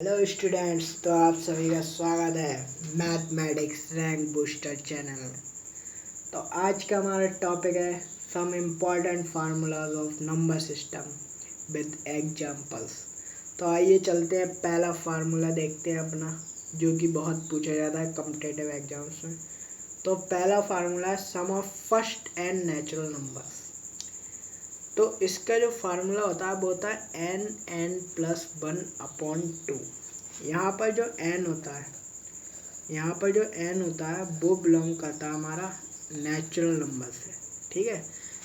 Hello students, तो आप सभी का स्वागत है मैथमेटिक्स रैंक बूस्टर चैनल में। तो आज का हमारा टॉपिक है some important formulas of number system with examples. तो आइए चलते हैं, पहला फार्मूला देखते हैं अपना, जो कि बहुत पूछा जाता है कॉम्पिटिटिव एग्जाम्स में। तो पहला फार्मूला है sum of first n natural numbers. तो इसका जो फार्मूला होता है वो होता है n+1/2। यहाँ पर जो n होता है वो बिलोंग करता है हमारा नेचुरल नंबर से। ठीक है,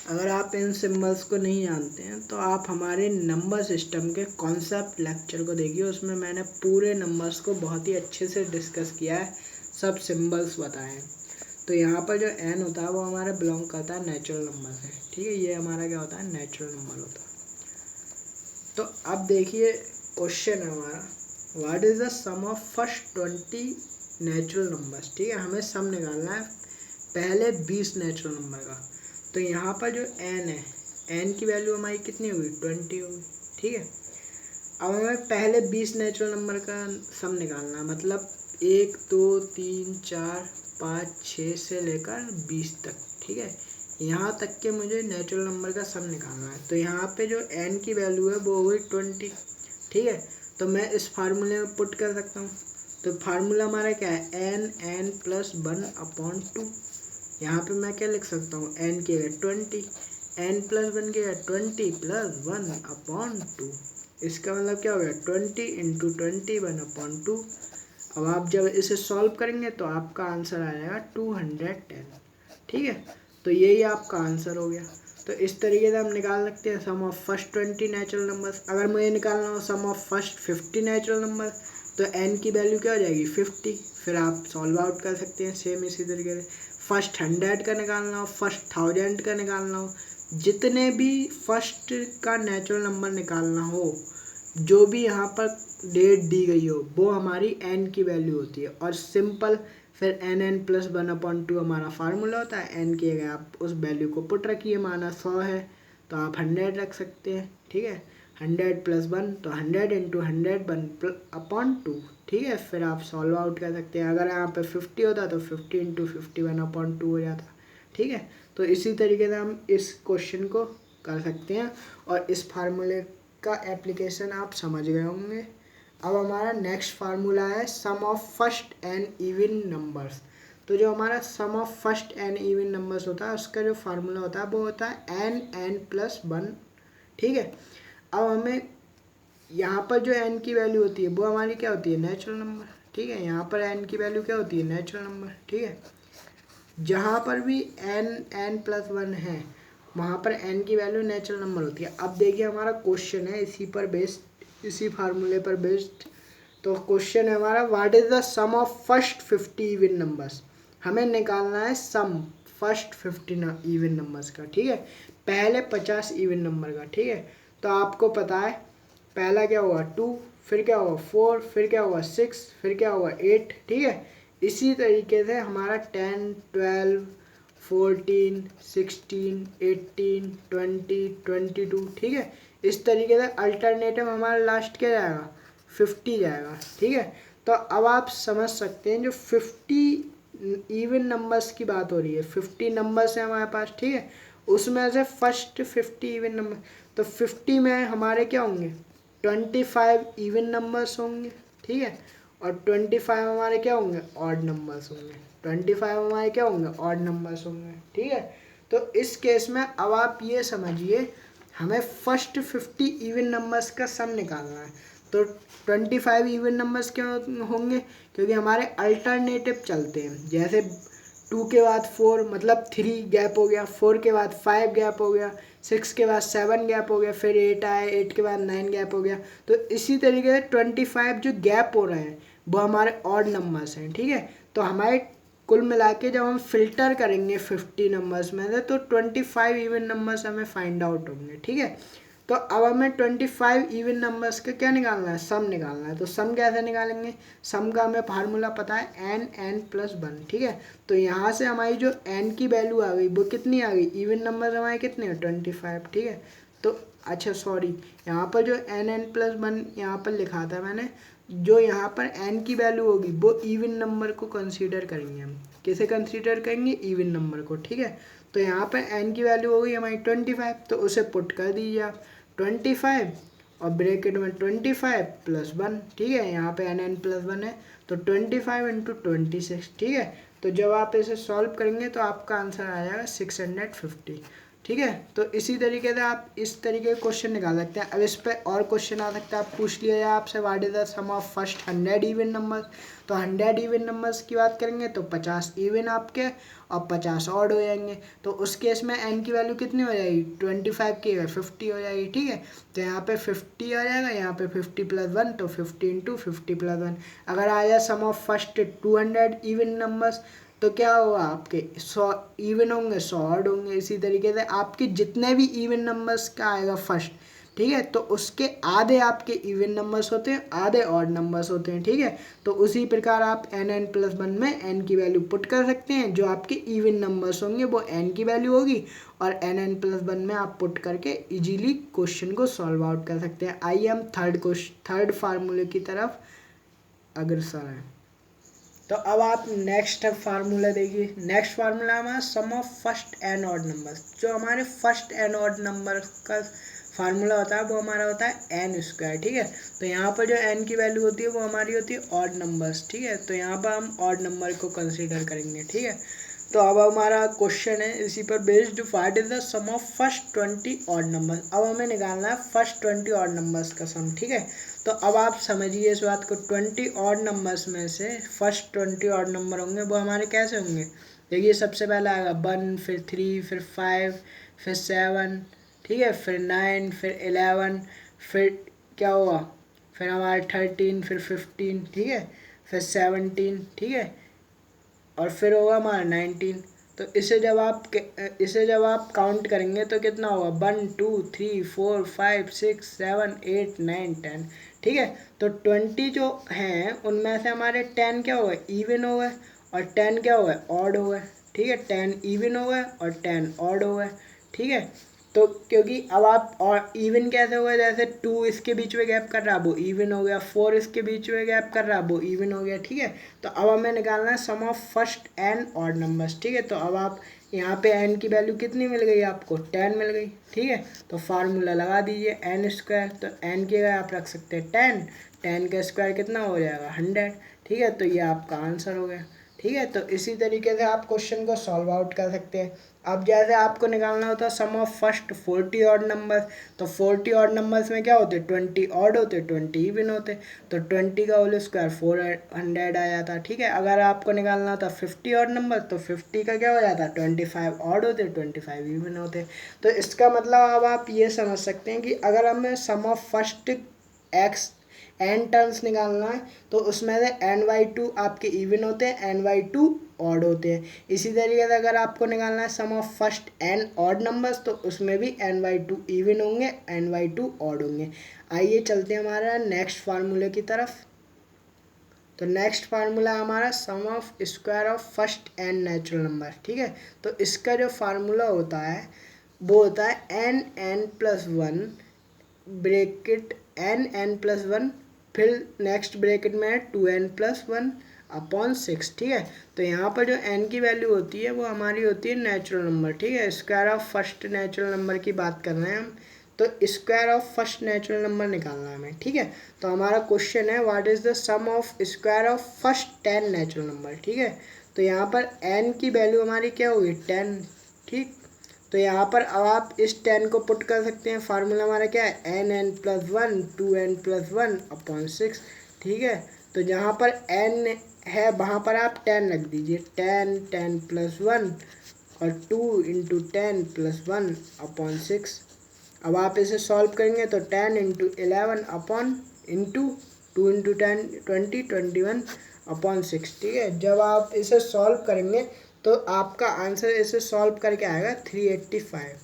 अगर आप इन सिंबल्स को नहीं जानते हैं तो आप हमारे नंबर सिस्टम के कॉन्सेप्ट लेक्चर को देखिए, उसमें मैंने पूरे नंबर्स को बहुत ही अच्छे से डिस्कस किया है, सब सिंबल्स बताए हैं। तो यहाँ पर जो n होता है वो हमारा बिलोंग करता है नेचुरल नंबर से। ठीक है, ये हमारा क्या होता है, नेचुरल नंबर होता है। तो अब देखिए क्वेश्चन है हमारा, what is the sum of first 20 natural numbers. ठीक है, हमें सम निकालना है पहले 20 नेचुरल नंबर का। तो यहाँ पर जो n है, n की वैल्यू हमारी कितनी होगी, 20 होगी। ठीक है, अब हमें पहले 20 नेचुरल नंबर का सम निकालना है, मतलब 1 2 3 4 5 6 से लेकर 20 तक। ठीक है, यहाँ तक के मुझे नेचुरल नंबर का सम निकालना है। तो यहाँ पे जो n की वैल्यू है वो हुई 20। ठीक है, तो मैं इस फार्मूले में पुट कर सकता हूँ। तो फार्मूला हमारा क्या है, n+1/2। यहाँ पे मैं क्या लिख सकता हूँ, n की जगह 20, n+1 की जगह 20+1/2। इसका मतलब क्या हो गया, 20 × 20 1/2। अब आप जब इसे सॉल्व करेंगे तो आपका आंसर आ जाएगा 210। ठीक है, तो यही आपका आंसर हो गया। तो इस तरीके से हम निकाल सकते हैं सम ऑफ फर्स्ट 20 नेचुरल नंबर्स। अगर मुझे निकालना हो सम ऑफ फर्स्ट 50 नेचुरल नंबर, तो n की वैल्यू क्या हो जाएगी, 50। फिर आप सॉल्व आउट कर सकते हैं सेम इसी तरीके से। फर्स्ट 100 का निकालना हो, फर्स्ट 1000 का निकालना हो, जितने भी फर्स्ट का नेचुरल नंबर निकालना हो, जो भी यहाँ पर डेट दी गई हो, वो हमारी n की वैल्यू होती है। और सिंपल फिर n+1/2 हमारा फार्मूला होता है। n की जगह आप उस वैल्यू को पुट रखिए, माना 100 है तो आप 100 रख सकते हैं। ठीक है, 100+1 तो 100 × 100/2। ठीक है, फिर आप सॉल्व आउट कर सकते हैं। अगर यहाँ पे 50 होता तो 50 × 50/2 हो जाता। ठीक है, तो इसी तरीके से हम इस क्वेश्चन को कर सकते हैं, और इस फार्मूले का एप्लीकेशन आप समझ गए होंगे। अब हमारा नेक्स्ट फार्मूला है sum of first n even numbers. तो जो हमारा sum of first n even numbers होता है, उसका जो फार्मूला होता है वो होता है n+1। ठीक है, अब हमें यहाँ पर जो n की वैल्यू होती है वो हमारी क्या होती है, नेचुरल नंबर। ठीक है, यहाँ पर n की वैल्यू क्या होती है, नेचुरल नंबर। ठीक है, जहाँ पर भी n+1 है वहाँ पर n की वैल्यू नेचुरल नंबर होती है। अब देखिए हमारा क्वेश्चन है इसी पर बेस्ड, इसी फार्मूले पर बेस्ड। तो क्वेश्चन है हमारा, what is the sum of first 50 even numbers. हमें निकालना है सम फर्स्ट 50 इवन नंबर्स का। ठीक है, पहले 50 इवन नंबर का। ठीक है, तो आपको पता है पहला क्या हुआ 2, फिर क्या हुआ 4, फिर क्या हुआ 6, फिर क्या हुआ 8। ठीक है, इसी तरीके से हमारा 10 12 14 16 18 20 22। ठीक है, इस तरीके से अल्टरनेटिव हमारा लास्ट क्या जाएगा, 50 जाएगा। ठीक है, तो अब आप समझ सकते हैं जो 50 इवन नंबर्स की बात हो रही है, 50 नंबर्स है हमारे पास। ठीक है, उसमें से फर्स्ट 50 इवन नंबर, तो 50 में हमारे क्या होंगे, 25 इवन नंबर्स होंगे। ठीक है, और 25 हमारे क्या होंगे, ऑड नंबर्स होंगे। 25 हमारे क्या होंगे, ऑड नंबर्स होंगे। ठीक है, तो इस केस में अब आप ये समझिए, हमें फर्स्ट 50 इवन नंबर्स का सम निकालना है। तो 25 इवन नंबर्स क्यों होंगे, क्योंकि हमारे अल्टरनेटिव चलते हैं। जैसे 2 के बाद 4 मतलब 3 गैप हो गया, 4 के बाद 5 गैप हो गया, 6 के बाद 7 गैप हो गया, फिर 8 आए, 8 के बाद 9 गैप हो गया। तो इसी तरीके से 25 जो गैप हो रहे हैं वो हमारे ऑड नंबर्स हैं। ठीक है, तो हमारे कुल मिला के जब हम फिल्टर करेंगे 50 नंबर्स में से, तो 25 इवन नंबर्स हमें फाइंड आउट होंगे। ठीक है, तो अब हमें 25 इवन नंबर्स का क्या निकालना है, सम निकालना है। तो सम कैसे निकालेंगे, सम का हमें फार्मूला पता है n+1। ठीक है, तो यहाँ से हमारी जो n की वैल्यू आ गई वो कितनी आ गई, इवन नंबर हमारे कितने हैं, 25। ठीक है, तो अच्छा सॉरी, यहाँ पर जो n+1 यहाँ पर लिखा था मैंने, जो यहाँ पर n की वैल्यू होगी वो इवन नंबर को कंसीडर करेंगे हम। किसे कंसीडर करेंगे? इवन नंबर को, ठीक है। तो यहाँ पर n की वैल्यू होगी हमारी 25, तो उसे पुट कर दीजिए आप 25 और ब्रैकेट में 25 प्लस 1, ठीक है। यहाँ पे n प्लस 1 है तो 25 इंटू 26, ठीक है। तो जब आप इसे सॉल्व करेंगे तो आपका आंसर आ जाएगा 650, ठीक है। तो इसी तरीके से आप इस तरीके के क्वेश्चन निकाल सकते हैं। अब इस पर और क्वेश्चन आ सकता है, आप पूछ लिया जाए आपसे what is the sum of first 100 even numbers. तो 100 इवन नंबर्स की बात करेंगे तो 50 इवन आपके और 50 ऑड हो जाएंगे। तो उस केस में n की वैल्यू कितनी हो जाएगी? 25 की 50 हो जाएगी, ठीक है। तो यहाँ पे 50 आ जाएगा, यहाँ पे 50 प्लस 1 तो 50 इंटू 50 प्लस 1। अगर आ जाए सम ऑफ फर्स्ट 200 इवन नंबर्स तो क्या होगा? आपके 100 इवन होंगे, 100 ऑड होंगे। इसी तरीके से आपके जितने भी इवन नंबर्स का आएगा फर्स्ट, ठीक है, तो उसके आधे आपके इवन नंबर्स होते हैं, आधे ऑड नंबर्स होते हैं, ठीक है। तो उसी प्रकार आप n प्लस 1 में n की वैल्यू पुट कर सकते हैं। जो आपके इवन नंबर्स होंगे वो n की वैल्यू होगी और n प्लस 1 में आप पुट करके इजीली क्वेश्चन को सॉल्व आउट कर सकते हैं। आइए हम थर्ड फार्मूले की तरफ अग्रसर हैं। तो अब आप नेक्स्ट फार्मूला देखिए। नेक्स्ट फार्मूला हमारा sum of first n odd number. जो हमारे फर्स्ट एंड ऑड नंबर का फार्मूला होता है वो हमारा होता है एन स्क्वायर, ठीक है। तो यहाँ पर जो एन की वैल्यू होती है वो हमारी होती है ऑड नंबर्स, ठीक है। तो यहाँ पर हम ऑड नंबर को कंसीडर करेंगे, ठीक है। तो अब हमारा क्वेश्चन है इसी पर based, what is the sum of first 20 odd number. अब हमें निकालना है फर्स्ट 20 ऑड नंबर्स का सम, ठीक है। तो अब आप समझिए इस बात को, 20 ऑड नंबर्स में से फर्स्ट 20 ऑड नंबर होंगे वो हमारे कैसे होंगे? देखिए सबसे पहला आएगा 1, फिर 3, फिर 5, फिर 7, ठीक है, फिर 9, फिर 11, फिर क्या हुआ, फिर हमारा 13, फिर 15, ठीक है, फिर 17, ठीक है, और फिर होगा हमारा 19। तो इसे जब आप काउंट करेंगे तो कितना होगा? 1 2 3 4 5 6 7 8 9 10, ठीक है। तो 20 जो हैं उनमें से हमारे 10 क्या हो गए? इवन हो गए, और 10 क्या हो गए? ऑड हो गए, ठीक है। 10 इवन हो गए और 10 ऑड हो गए, ठीक है। तो क्योंकि अब आप और इवन कैसे हुआ? जैसे 2 इसके बीच में गैप कर रहा वो इवन हो गया, 4 इसके बीच में गैप कर रहा वो इवन हो गया, ठीक है। तो अब हमें निकालना है sum of first n odd numbers, ठीक है। तो अब आप यहाँ पे एन की वैल्यू कितनी मिल गई आपको? 10 मिल गई, ठीक है। तो फार्मूला लगा दीजिए एन स्क्वायर। तो एन की जगह आप रख सकते हैं 10, 10 का स्क्वायर कितना हो जाएगा? 100, ठीक है। तो ये आपका आंसर हो गया, ठीक है। तो इसी तरीके से आप क्वेश्चन को सॉल्व आउट कर सकते हैं। अब जैसे आपको निकालना होता है sum of first 40 odd numbers. तो 40 ऑड नंबर्स में क्या होते? 20 ऑड होते, 20 इवन होते। तो 20 का होल स्क्वायर 400 आ जाता, ठीक है। अगर आपको निकालना होता 50 ऑड नंबर तो 50 का क्या हो जाता? 25 ऑड होते, 25 इवन होते। तो इसका मतलब अब आप ये समझ सकते हैं कि अगर हमें sum of first x n terms निकालना है तो उसमें से n/2 आपके इवन होते हैं, n/2 ऑड होते हैं। इसी तरीके से अगर आपको निकालना है sum of first n odd numbers तो उसमें भी n/2 इवन होंगे, n/2 ऑड होंगे। आइए चलते हैं हमारा नेक्स्ट फार्मूले की तरफ। तो नेक्स्ट फार्मूला हमारा sum of square of first n natural number, ठीक है। तो इसका जो फार्मूला होता है वो होता है n+1 ब्रैकेट n+1, फिर नेक्स्ट ब्रैकेट में है 2n+1 अपॉन 6, ठीक है। तो यहाँ पर जो n की वैल्यू होती है वो हमारी होती है नेचुरल नंबर, ठीक है। Square of first natural number की बात कर रहे हैं हम, तो square of first natural number निकालना है हमें, ठीक है। तो हमारा क्वेश्चन है what is the sum of square of first 10 natural number, ठीक है। तो यहाँ पर n की वैल्यू हमारी क्या होगी? 10, ठीक। तो यहाँ पर अब आप इस 10 को पुट कर सकते हैं। फार्मूला हमारा क्या है? n+1 2n+1 अपॉन 6, ठीक है। तो जहाँ पर n है वहाँ पर आप 10 रख दीजिए, 10 10+1 और 2 इंटू 10+1 अपॉन 6। अब आप इसे सॉल्व करेंगे तो 10 into 11 upon into 2 into 10 20 21 upon 6, ठीक है। जब आप इसे सॉल्व करेंगे तो आपका आंसर इसे सॉल्व करके आएगा 385।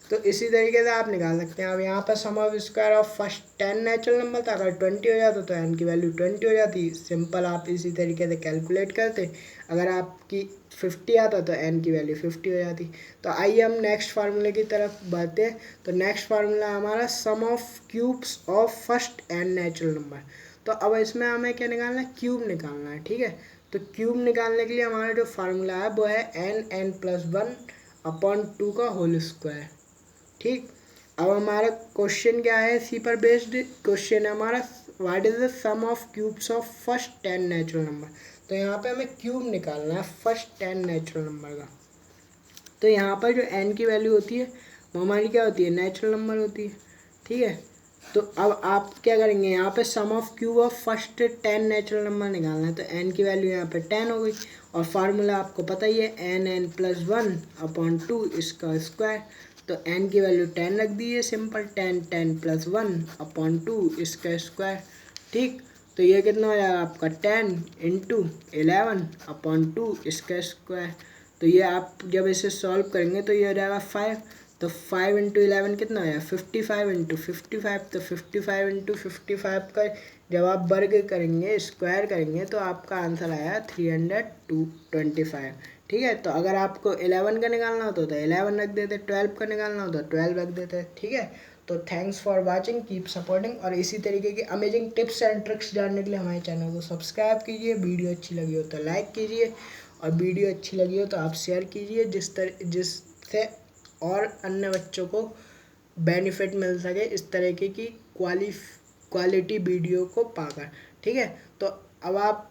तो इसी तरीके से आप निकाल सकते हैं। अब यहाँ पर sum of square of first 10 natural number था, अगर 20 हो जाता तो n की वैल्यू 20 हो जाती। सिंपल आप इसी तरीके से कैलकुलेट करते। अगर आपकी 50 आता तो n की वैल्यू 50 हो जाती। तो आइए हम नेक्स्ट फार्मूले की तरफ बढ़ते हैं। तो नेक्स्ट फार्मूला हमारा sum of cubes of first n natural number. तो अब इसमें हमें क्या निकालना है, क्यूब निकालना है। ठीक है, तो क्यूब निकालने के लिए हमारा जो फार्मूला है वो है n+1/2 का होल स्क्वायर। ठीक, अब हमारा क्वेश्चन क्या है, इसी पर बेस्ड क्वेश्चन है हमारा, what is the sum of cubes of first 10 natural number. तो यहाँ पे हमें क्यूब निकालना है फर्स्ट 10 नेचुरल नंबर का। तो यहाँ पर जो n की वैल्यू होती है वो हमारी क्या होती है, नेचुरल नंबर होती है। ठीक है, तो अब आप क्या करेंगे, यहाँ पे sum of cube of first 10 natural number निकालना है। तो n की वैल्यू यहाँ पे 10 हो गई, और फार्मूला आपको पता ही है n+1/2 इसका स्क्वायर। तो n की वैल्यू 10 रख दी है, सिंपल 10+1/2 इसका स्क्वायर। ठीक, तो ये कितना हो जाएगा आपका 10 × 11/2 इसका स्क्वायर। तो ये आप जब इसे सॉल्व करेंगे तो ये हो जाएगा 5। तो 5 × 11 कितना हो जाएगा 55 × 55। तो 55 × 55 का जब आप वर्ग करेंगे, स्क्वायर करेंगे, तो आपका आंसर आया 325। ठीक है, तो अगर आपको 11 का निकालना होता तो 11 रख देते, 12 का निकालना होता तो 12 रख देते। ठीक है, तो thanks for watching, keep supporting, और इसी तरीके की अमेजिंग टिप्स एंड ट्रिक्स जानने के लिए हमारे चैनल को सब्सक्राइब कीजिए। वीडियो अच्छी लगी हो तो लाइक कीजिए, और वीडियो अच्छी लगी हो तो आप शेयर कीजिए, जिससे और अन्य बच्चों को बेनिफिट मिल सके इस तरीके की क्वालिटी वीडियो को पाकर। ठीक है, तो अब आप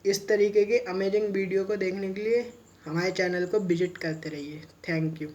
इस तरीके के अमेजिंग वीडियो को देखने के लिए हमारे चैनल को विजिट करते रहिए। Thank you.